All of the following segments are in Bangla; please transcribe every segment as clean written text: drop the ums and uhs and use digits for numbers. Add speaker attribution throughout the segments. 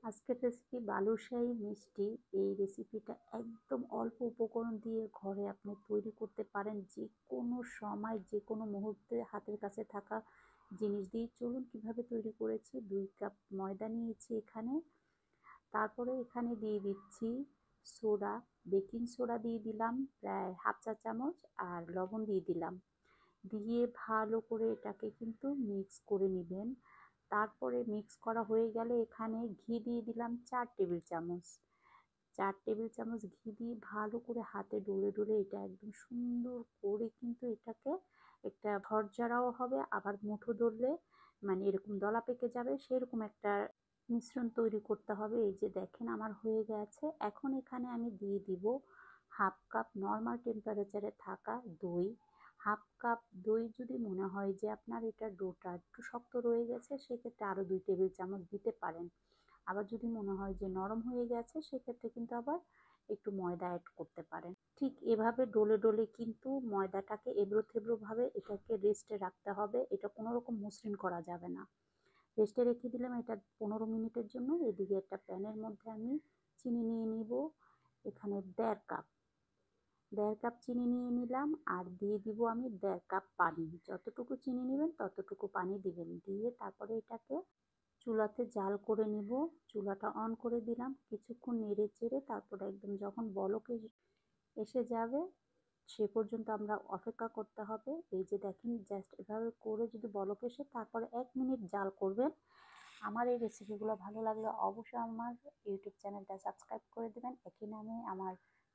Speaker 1: আজকের রেসিপি বালুশাহী মিষ্টি। এই রেসিপিটা একদম অল্প উপকরণ দিয়ে ঘরে আপনি তৈরি করতে পারেন যে কোনো সময় যে কোনো মুহূর্তে হাতের কাছে থাকা জিনিস দিয়ে। চলুন কিভাবে তৈরি করেছি। 2 কাপ ময়দা নিয়েছি এখানে। তারপরে এখানে দিয়ে দিচ্ছি সোডা, বেকিং সোডা দিয়ে দিলাম প্রায় হাফ চা চামচ, আর লবণ দিয়ে দিলাম। দিয়ে ভালো করে এটাকে কিন্তু মিক্স করে নেবেন। তারপরে মিক্স করা হয়ে গেলে এখানে ঘি দিয়ে দিলাম 4 টেবিল চামচ। 4 টেবিল চামচ ঘি দিয়ে ভালো করে হাতে ডলে ডলে এটা একদম সুন্দর করে কিন্তু এটাকে একটা ঝরঝরাও হবে, আবার মুঠো ধরলে মানে এরকম দলা পেকে যাবে সেরকম একটা মিশ্রণ তৈরি করতে হবে। এই যে দেখেন আমার হয়ে গেছে। এখন এখানে আমি দিয়ে দিব হাফ কাপ নর্মাল টেম্পারেচারে থাকা দই। হাফ কাপ দই যদি মনে হয় যে আপনার এটা ডোটা একটু শক্ত রয়ে গেছে, সেক্ষেত্রে আরও 2 টেবিল চামচ দিতে পারেন। আবার যদি মনে হয় যে নরম হয়ে গেছে, সেক্ষেত্রে কিন্তু আবার একটু ময়দা অ্যাড করতে পারেন। ঠিক এভাবে ডলে ডলে কিন্তু ময়দাটাকে এবড়ো থেবড়ো ভাবে এটাকে রেস্টে রাখতে হবে। এটা কোনো রকম মসৃণ করা যাবে না। রেস্টে রেখে দিলাম এটা 15 মিনিটের জন্য। এদিকে একটা প্যানের মধ্যে আমি চিনি নিয়ে নিব। এখানে 1.5 কাপ, 1.5 কাপ চিনি নিয়ে নিলাম, আর দিয়ে দিব আমি 1.5 কাপ পানি। যতটুকু চিনি নেবেন ততটুকু পানি দিবেন। দিয়ে তারপরে এটাকে চুলাতে জাল করে নিব। চুলাটা অন করে দিলাম, কিছুক্ষণ নেড়ে চেড়ে তারপরে একদম যখন বলকে এসে যাবে সে পর্যন্ত আমরা অপেক্ষা করতে হবে। এই যে দেখেন জাস্ট এভাবে করে যদি বলক এসে তারপরে 1 মিনিট জাল করবেন। আমার এই রেসিপিগুলো ভালো লাগলে অবশ্যই আমার ইউটিউব চ্যানেলটা সাবস্ক্রাইব করে দেবেন। একই নামে আমার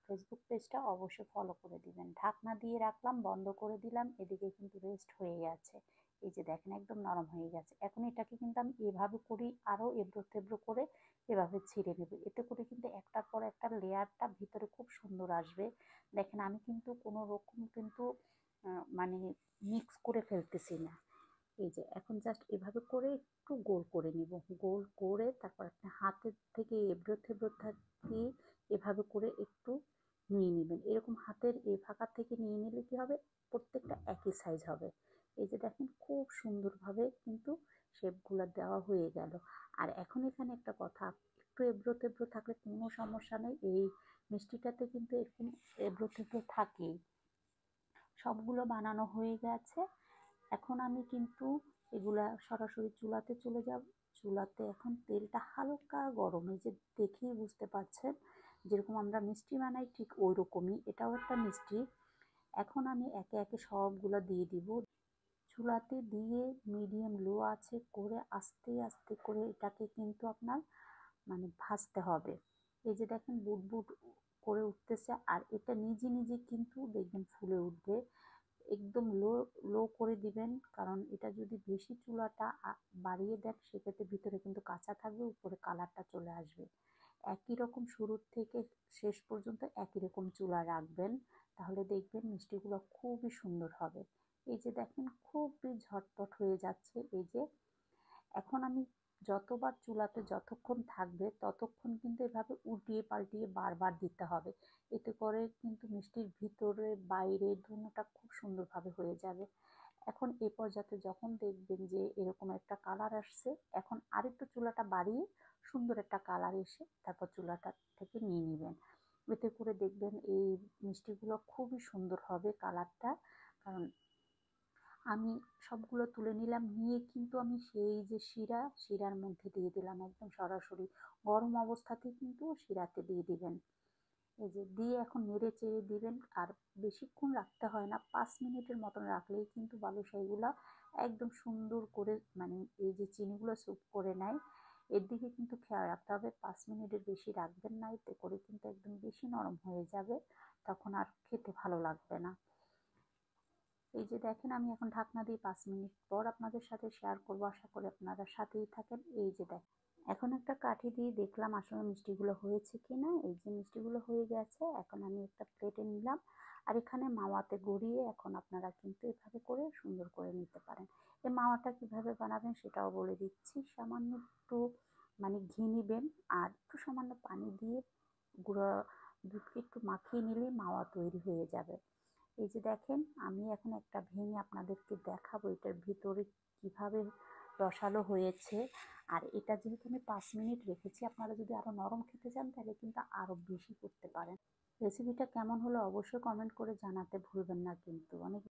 Speaker 1: ফেসবুক পেজটা অবশ্যই ফলো করে দিবেন। ঢাকনা দিয়ে রাখলাম, বন্ধ করে দিলাম। এদিকে কিন্তু রেস্ট হয়ে গেছে। এই যে দেখেন একদম নরম হয়ে গেছে। এখন এটাকে কিন্তু আমি এভাবে করি, আরও এবড়ো থেবড়ো করে এভাবে ছিঁড়ে নেব। এতে করে কিন্তু একটার পর একটা লেয়ারটা ভিতরে খুব সুন্দর আসবে। দেখেন আমি কিন্তু কোনো রকম কিন্তু মানে মিক্স করে ফেলতেছি না। এই যে এখন জাস্ট এভাবে করে একটু গোল করে নিব। গোল করে তারপর আপনি হাতের থেকে এবড়ো থেবড়ো দিয়ে এভাবে করে একটু নিয়ে নেবেন। এরকম হাতের এই ফাঁকা থেকে নিয়ে নিলে কি হবে, প্রত্যেকটা একই সাইজ হবে। এই যে দেখেন খুব সুন্দরভাবে কিন্তু শেপগুলো দেওয়া হয়ে গেল। আর এখন এখানে একটা কথা, একটু এবড়ো থেবড়ো থাকলে কোনো সমস্যা নেই। এই মিষ্টিটাতে কিন্তু এরকম এবড়ো থেবড়ো থাকেই। সবগুলো বানানো হয়ে গেছে। এখন আমি কিন্তু এগুলা সরাসরি চুলাতে চলে যাব। চুলাতে এখন তেলটা হালকা গরম, এই যে দেখেই বুঝতে পারছেন যেরকম আমরা মিষ্টি বানাই ঠিক ওই রকমই এটাও একটা মিষ্টি। এখন আমি একে একে সবগুলো দিয়ে দিব। চুলাতে দিয়ে মিডিয়াম লো আছে করে আস্তে আস্তে করে এটাকে কিন্তু আপনার মানে ভাজতে হবে। এই যে দেখেন বুট বুট করে উঠতেছে, আর এটা নিজে নিজে কিন্তু দেখবেন ফুলে উঠবে। একদম লো লো করে দিবেন, কারণ এটা যদি বেশি চুলাটা বাড়িয়ে দেন সেক্ষেত্রে ভিতরে কিন্তু কাঁচা থাকবে, উপরে কালারটা চলে আসবে। একই রকম শুরুর থেকে শেষ পর্যন্ত একই রকম চুলা রাখবেন, তাহলে দেখবেন মিষ্টিগুলো খুবই সুন্দর হবে। এই যে দেখেন খুবই ঝটপট হয়ে যাচ্ছে। এই যে এখন আমি যতবার চুলাতে যতক্ষণ থাকবে ততক্ষণ কিন্তু এভাবে উল্টিয়ে পাল্টিয়ে বারবার দিতে হবে। এতে করে কিন্তু মিষ্টির ভিতরে বাইরে দুটোটা খুব সুন্দরভাবে হয়ে যাবে। এখন এই পর্যায়ে যখন দেখবেন যে এরকম একটা কালার আসছে, এখন আরেকটু চুলাটা বাড়িয়ে সুন্দর একটা কালার এসে তারপর চুলাটা থেকে নিয়ে নেবেন। এতে করে দেখবেন এই মিষ্টিগুলো খুবই সুন্দর হবে কালারটা। কারণ আমি সবগুলো তুলে নিলাম, নিয়ে কিন্তু আমি সেই যে শিরার মধ্যে দিয়ে দিলাম একদম সরাসরি গরম অবস্থাতেই কিন্তু শিরাতে দিয়ে দিবেন। এই যে দিয়ে এখন নেড়ে চেড়ে দিবেন। আর বেশিক্ষণ রাখতে হয় না, 5 মিনিটের মতন রাখলেই কিন্তু বালুশাহীগুলো একদম সুন্দর করে মানে এই যে চিনিগুলো স্যুপ করে নেয়। এর দিকে কিন্তু খেয়াল রাখতে হবে, 5 মিনিটের বেশি রাখবেন না, এতে করে কিন্তু একদম বেশি নরম হয়ে যাবে, তখন আর খেতে ভালো লাগবে না। এই যে দেখেন আমি এখন ঢাকনা দিয়ে 5 মিনিট পর আপনাদের সাথে শেয়ার করব। আশা করি আপনারা সাথেই থাকেন। এই যে দেখেন এখন একটা কাঠি দিয়ে দেখলাম আসলে মিষ্টিগুলো হয়েছে কিনা। এই যে মিষ্টিগুলো হয়ে গেছে। এখন আমি একটা প্লেটে নিলাম, আর এখানে মাওয়াতে গড়িয়ে এখন আপনারা কিন্তু এভাবে করে সুন্দর করে নিতে পারেন। এই মাওয়াটা কিভাবে বানাবেন সেটাও বলে দিচ্ছি। সামান্য একটু মানে ঘি নেবেন, আর একটু সামান্য পানি দিয়ে গুঁড়া দুধকে একটু মাখিয়ে নিলেই মাওয়া তৈরি হয়ে যাবে। এই যে দেখেন আমি এখন একটা ভেঙে আপনাদেরকে দেখাবো এটার ভিতরে কিভাবে রসালো হয়েছে। আর এটা যেহেতু আমি 5 মিনিট রেখেছি, আপনারা যদি আরও নরম খেতে চান তাহলে কিন্তু আরও বেশি করতে পারেন। রেসিপিটা কেমন হলো অবশ্যই কমেন্ট করে জানাতে ভুলবেন না কিন্তু। অনেক